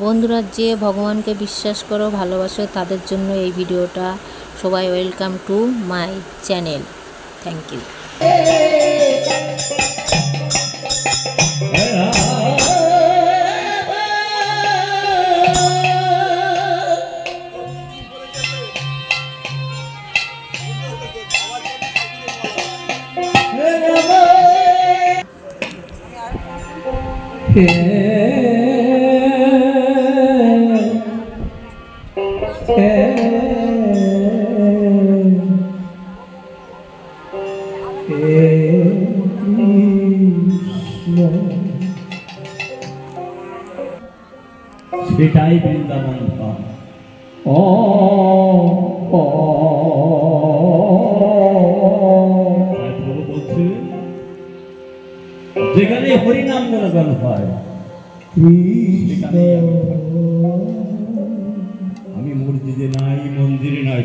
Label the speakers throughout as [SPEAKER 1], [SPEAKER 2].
[SPEAKER 1] বন্ধুরা, যে ভগবানকে বিশ্বাস করো, ভালোবাসো, তাদের জন্য এই ভিডিওটা। সবাই welcome to my channel. Thank you.
[SPEAKER 2] সেটাই বৃন্দাবন ধাম। প্রভু বলছিলেন, যেখানে হরিনাম গুণগান হয় আমি মসজিদে নাই, মন্দিরে নাই,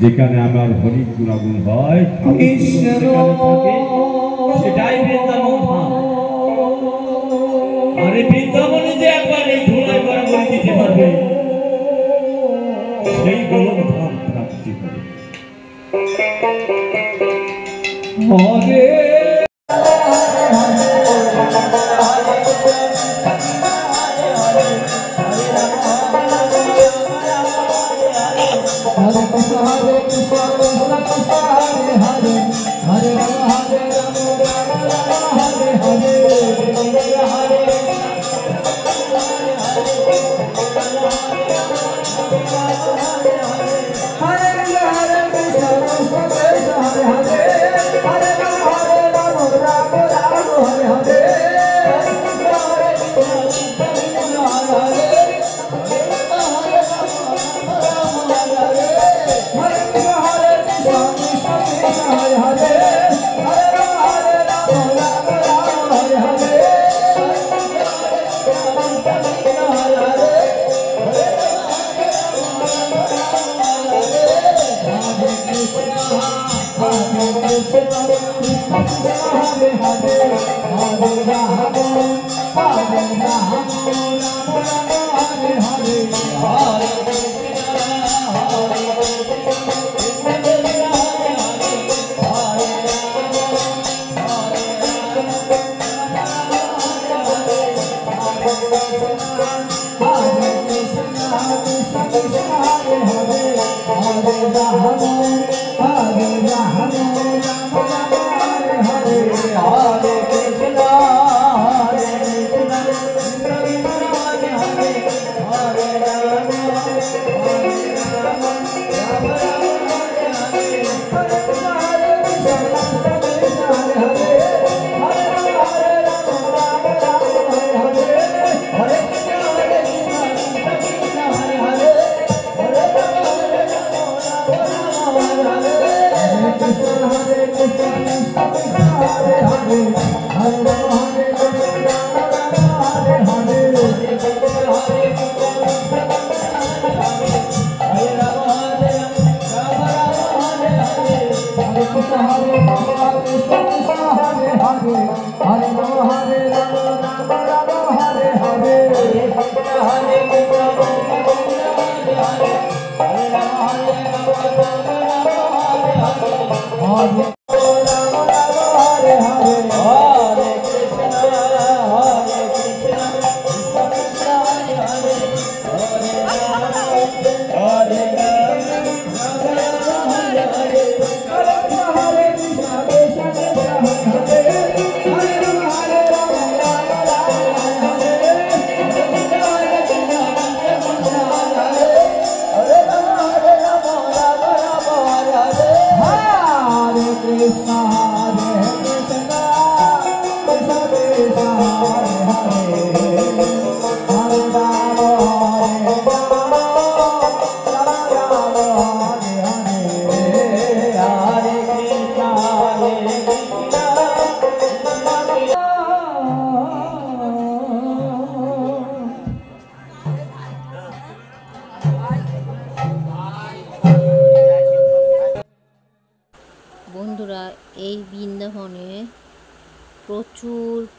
[SPEAKER 2] যেখানে আমার হরি গুণাগুণ হয় সেটাই বৃন্দাবন ধাম। আরে বৃন্দাবনে যে একবার এই ধুলায় বরাবরই দিতে পারবে, সেই গোলক ধাম প্রাপ্তি হবে। হরে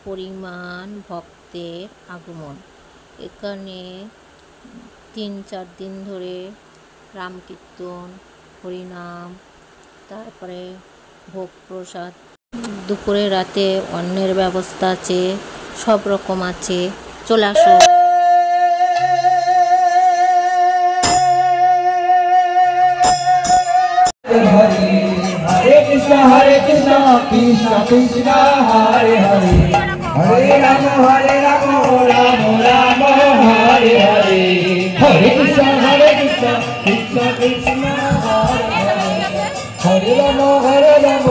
[SPEAKER 1] পরিমাণ ভক্তের আগমন। এখানে 3-4 দিন ধরে রাম কীর্তন, হরিনাম, তারপরে ভোগ প্রসাদ, দুপুরে রাতে অন্নের ব্যবস্থা আছে, সব রকম আছে। চলে আসো।
[SPEAKER 2] हरे कृष्णा कृष्ण कृष्ण हरे हरे हरे राम राम राम हरे हरे हरे कृष्ण कृष्ण कृष्ण हरे हरे राम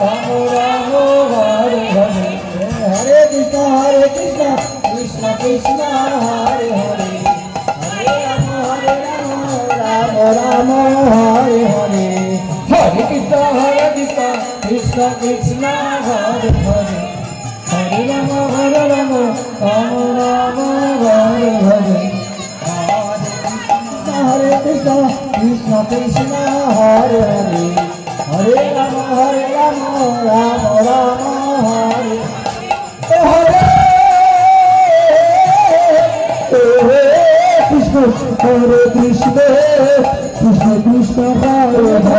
[SPEAKER 2] राम राम हरे हरे हरे कृष्ण कृष्ण कृष्ण हरे हरे हरे राम राम हरे हरे हरे कृष्ण कृष्ण कृष्ण हरे हरे हरे राम राम राम हरे हरे हरे कृष्ण कृष्ण कृष्ण हरे हरे हरे राम राम राम हरे हरे कृष्ण हरे कृष्ण कृष्ण कृष्ण हरे हरे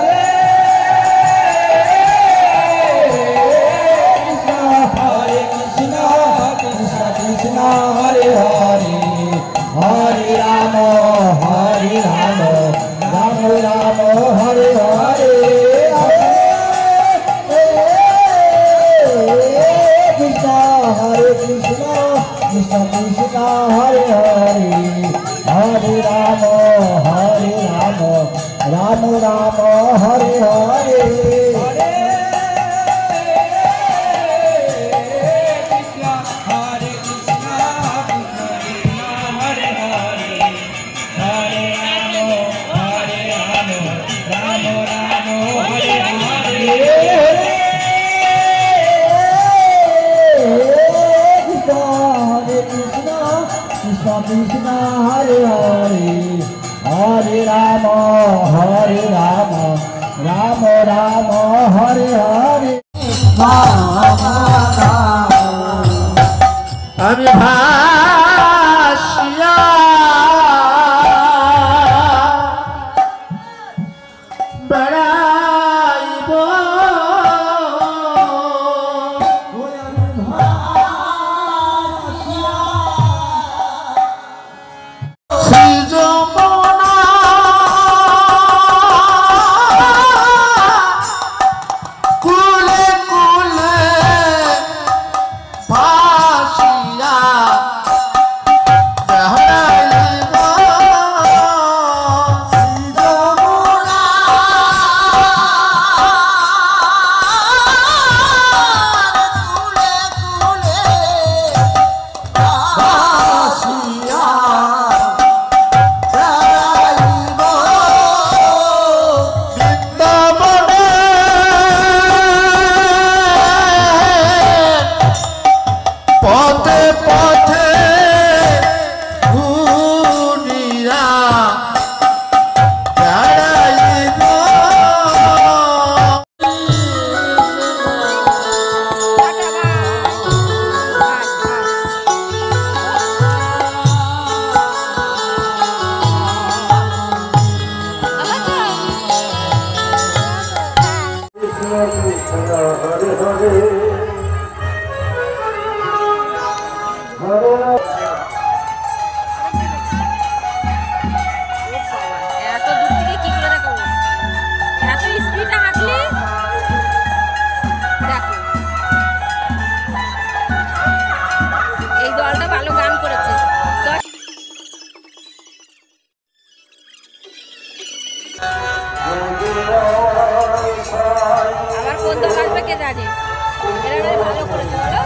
[SPEAKER 2] हरे राम हरे राम हरे हरे कृष्ण हरे हरे हरे राम राम राम हरे हरे कृष्ण हरे कृष्ण कृष्ण कृष्ण हरे हरे हरे राम राम राम हरे हरे कृष्ण हरे हरे हरे राम राम राम हरे हरे
[SPEAKER 3] আমি ভাসিয়া বেড়াইব শ্রী যমুনা কুলে কুলে ভাসিয়া বেড়াইব শ্রী যমুনা কুলে কুলে ভাসিয়া বেড়াইব বৃন্দাবনে পথে পথে ঘুরিয়া বেড়াইব
[SPEAKER 1] এত দূর থেকে কি করে দেখাবো? এত স্পিডে হাঁটলে দেখো। এই দলটা ভালো গান করেছে। আবার কোন দল আসবে কে জানে। এরা ভালো করেছে বলো।